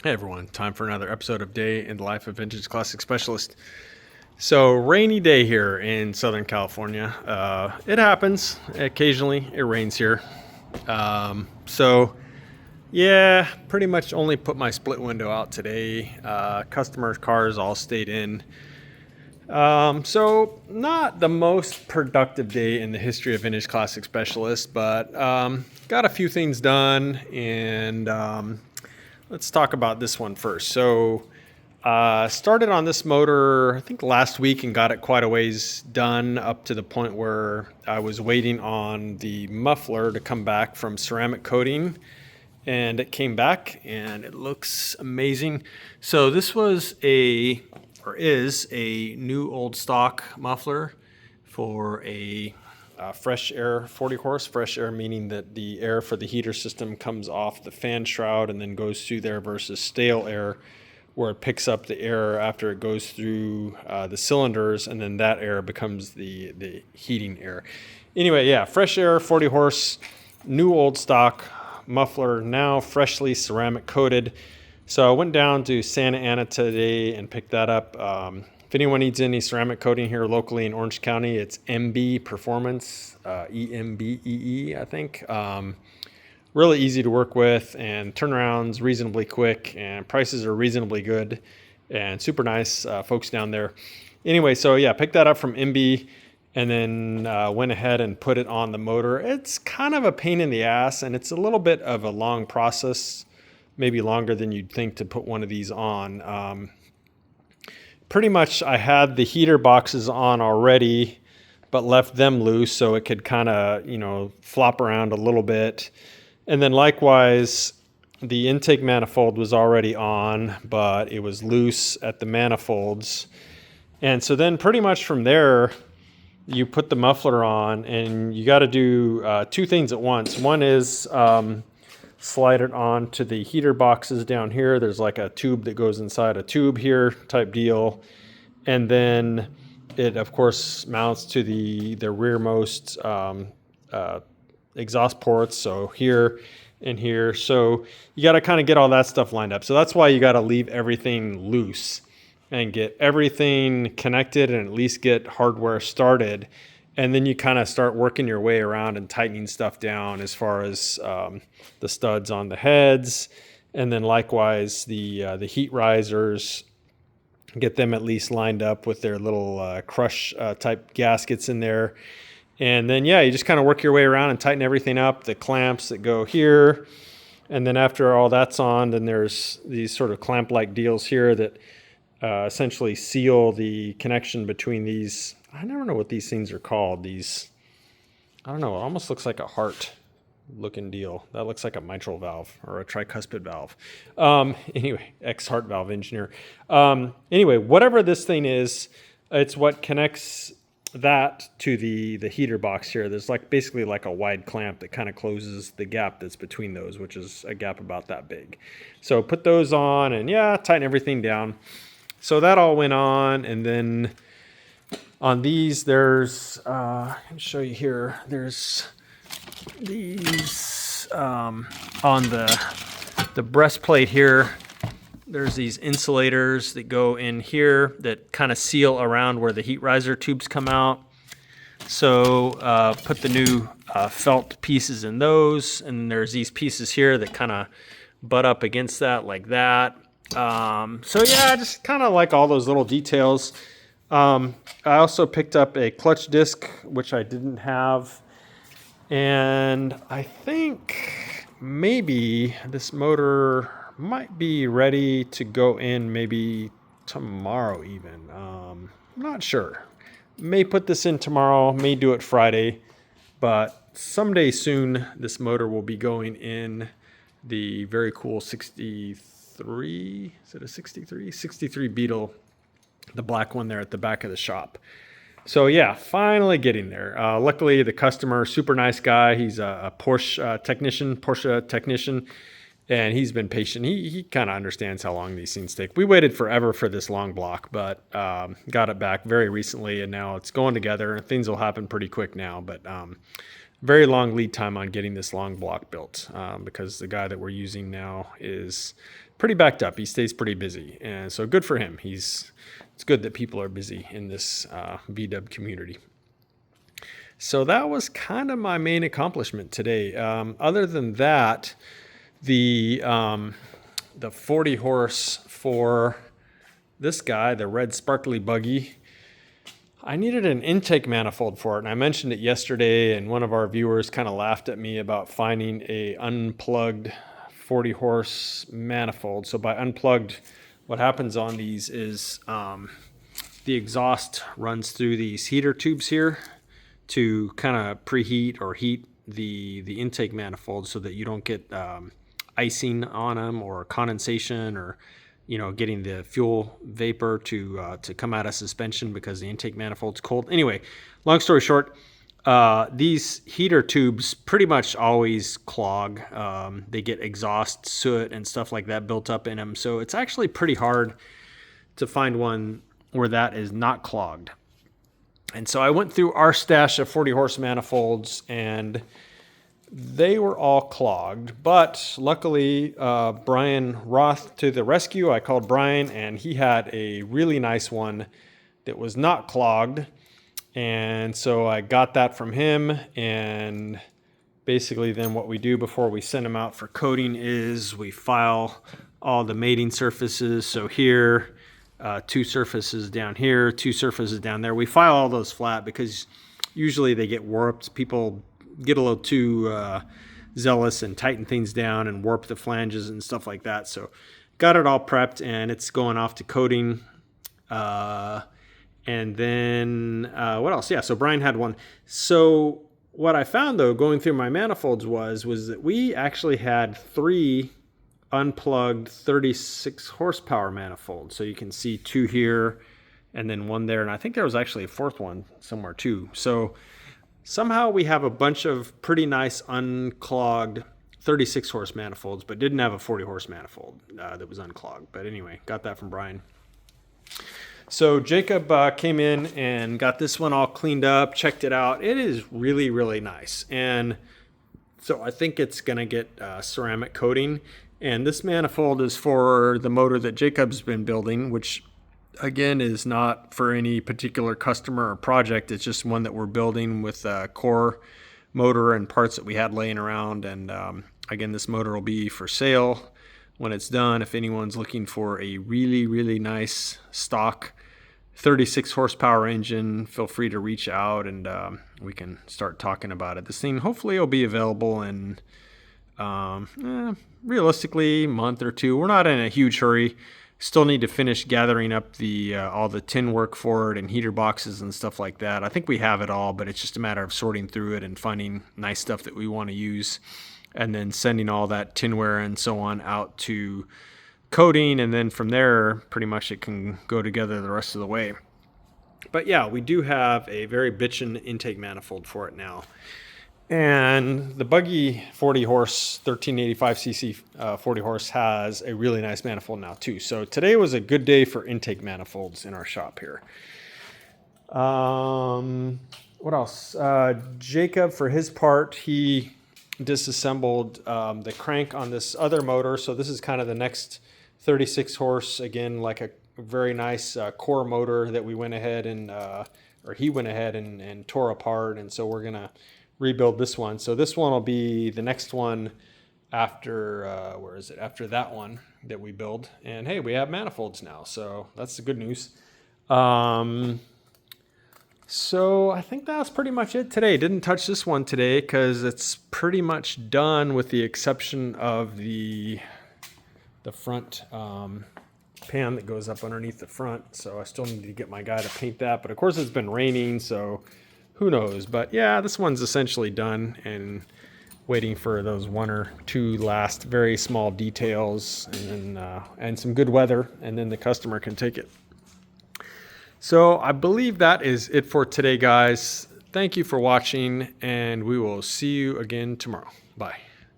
Hey everyone, time for another episode of Day in the Life of Vintage Classic Specialist. So, rainy day here in Southern California. It happens occasionally, it rains here. So, pretty much only put my split window out today. Customers' cars all stayed in. So, not the most productive day in the history of Vintage Classic Specialist, but got a few things done and let's talk about this one first. So, started on this motor, I think last week, and got it quite a ways done up to the point where I was waiting on the muffler to come back from ceramic coating. And it came back and it looks amazing. So this is a new old stock muffler for a fresh air 40 horse. Fresh air meaning that the air for the heater system comes off the fan shroud and then goes through there, versus stale air where it picks up the air after it goes through the cylinders, and then that air becomes the heating air. Anyway, yeah, fresh air 40 horse, new old stock muffler, now freshly ceramic coated. So I went down to Santa Ana today and picked that up. If anyone needs any ceramic coating here locally in Orange County, it's MB Performance, EMBEE, I think. Really easy to work with, and turnarounds reasonably quick, and prices are reasonably good, and super nice folks down there. Anyway, so yeah, picked that up from MB, and then went ahead and put it on the motor. It's kind of a pain in the ass, and it's a little bit of a long process, maybe longer than you'd think to put one of these on. Pretty much I had the heater boxes on already, but left them loose so it could kind of, flop around a little bit. And then likewise, the intake manifold was already on, but it was loose at the manifolds. And so then pretty much from there, you put the muffler on, and you got to do two things at once. One is slide it on to the heater boxes down here. There's like a tube that goes inside a tube here type deal. And then it, of course, mounts to the rearmost exhaust ports. So here and here. So you got to kind of get all that stuff lined up. So that's why you got to leave everything loose and get everything connected and at least get hardware started. And then you kind of start working your way around and tightening stuff down as far as the studs on the heads. And then likewise, the heat risers, get them at least lined up with their little crush type gaskets in there. And then, yeah, you just kind of work your way around and tighten everything up. The clamps that go here. And then after all that's on, then there's these sort of clamp-like deals here that essentially seal the connection between these. I never know what these things are called. These, I don't know, it almost looks like a heart looking deal. That looks like a mitral valve or a tricuspid valve. Anyway, ex-heart valve engineer. Anyway, whatever this thing is, it's what connects that to the heater box here. There's basically like a wide clamp that kind of closes the gap that's between those, which is a gap about that big. So put those on and tighten everything down. So that all went on, and then on these, there's, I can show you here, there's these, on the breastplate here, there's these insulators that go in here that kind of seal around where the heat riser tubes come out. So put the new felt pieces in those, and there's these pieces here that kind of butt up against that like that. Just kind of like all those little details. I also picked up a clutch disc, which I didn't have. And I think maybe this motor might be ready to go in maybe tomorrow even. I'm not sure. May put this in tomorrow, may do it Friday. But someday soon, this motor will be going in the very cool 63, is it a 63? 63 Beetle, the black one there at the back of the shop. So yeah, finally getting there. Luckily, the customer, super nice guy. He's a Porsche technician, and he's been patient. He kind of understands how long these things take. We waited forever for this long block, but got it back very recently, and now it's going together. Things will happen pretty quick now, but very long lead time on getting this long block built because the guy that we're using now is pretty backed up. He stays pretty busy, and so good for him. It's good that people are busy in this VW community. So that was kind of my main accomplishment today. Other than that, the 40 horse for this guy, the red sparkly buggy, I needed an intake manifold for it. And I mentioned it yesterday, and one of our viewers kind of laughed at me about finding a unplugged 40 horse manifold. So by unplugged, what happens on these is the exhaust runs through these heater tubes here to kind of preheat or heat the intake manifold so that you don't get icing on them or condensation or getting the fuel vapor to come out of suspension because the intake manifold's cold. Anyway, long story short, these heater tubes pretty much always clog. They get exhaust, soot, and stuff like that built up in them. So it's actually pretty hard to find one where that is not clogged. And so I went through our stash of 40 horse manifolds, and they were all clogged. But luckily, Brian Roth to the rescue. I called Brian, and he had a really nice one that was not clogged. And so I got that from him. And basically then what we do before we send them out for coating is we file all the mating surfaces. So here, 2 surfaces down here, 2 surfaces down there. We file all those flat because usually they get warped. People get a little too zealous and tighten things down and warp the flanges and stuff like that. So got it all prepped, and it's going off to coating. And then what else? Yeah, so Brian had one. So what I found, though, going through my manifolds was that we actually had 3 unplugged 36 horsepower manifolds. So you can see 2 here and then 1 there. And I think there was actually a 4th one somewhere too. So somehow we have a bunch of pretty nice unclogged 36 horse manifolds, but didn't have a 40 horse manifold that was unclogged. But anyway, got that from Brian. So Jacob came in and got this one all cleaned up, checked it out. It is really, really nice. And so I think it's going to get ceramic coating. And this manifold is for the motor that Jacob's been building, which again is not for any particular customer or project. It's just one that we're building with a core motor and parts that we had laying around. And again, this motor will be for sale when it's done. If anyone's looking for a really, really nice stock 36 horsepower engine, feel free to reach out, and we can start talking about it. This thing hopefully will be available in realistically a month or 2. We're not in a huge hurry. Still need to finish gathering up the all the tin work for it and heater boxes and stuff like that. I think we have it all, but it's just a matter of sorting through it and finding nice stuff that we want to use, and then sending all that tinware and so on out to coating, and then from there pretty much it can go together the rest of the way. But yeah, we do have a very bitchin' intake manifold for it now. And the buggy 40 horse 1385cc 40 horse has a really nice manifold now too. So today was a good day for intake manifolds in our shop here. What else? Jacob, for his part, he disassembled the crank on this other motor. So this is kind of the next 36 horse, again, like a very nice core motor that we went ahead and or he went ahead and tore apart. And so we're gonna rebuild this one. So this one will be the next one after after that one that we build. And hey, we have manifolds now, so that's the good news. So I think that's pretty much it today. Didn't touch this one today because it's pretty much done, with the exception of the front pan that goes up underneath the front. So I still need to get my guy to paint that, but of course it's been raining, so who knows. But yeah, this one's essentially done and waiting for those 1 or 2 last very small details and some good weather, and then the customer can take it. So I believe that is it for today, guys. Thank you for watching, and we will see you again tomorrow. Bye.